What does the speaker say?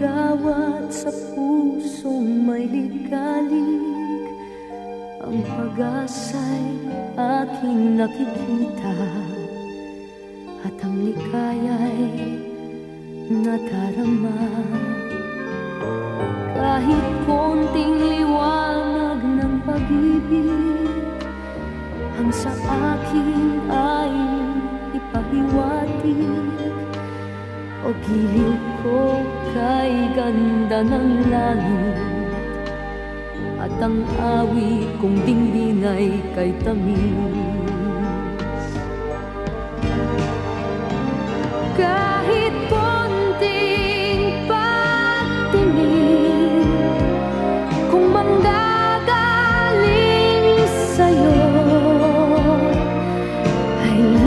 agawat sa pusong may ligalig. Ang pag-asa'y aking nakikita, at ang likaya'y nadarama. Kahit konting liwanag ng pag-ibig ang sa akin ay ipahiwatig, o giliw ko kay ganda ng langit, at ang awit kong dinggin ay kay tamis.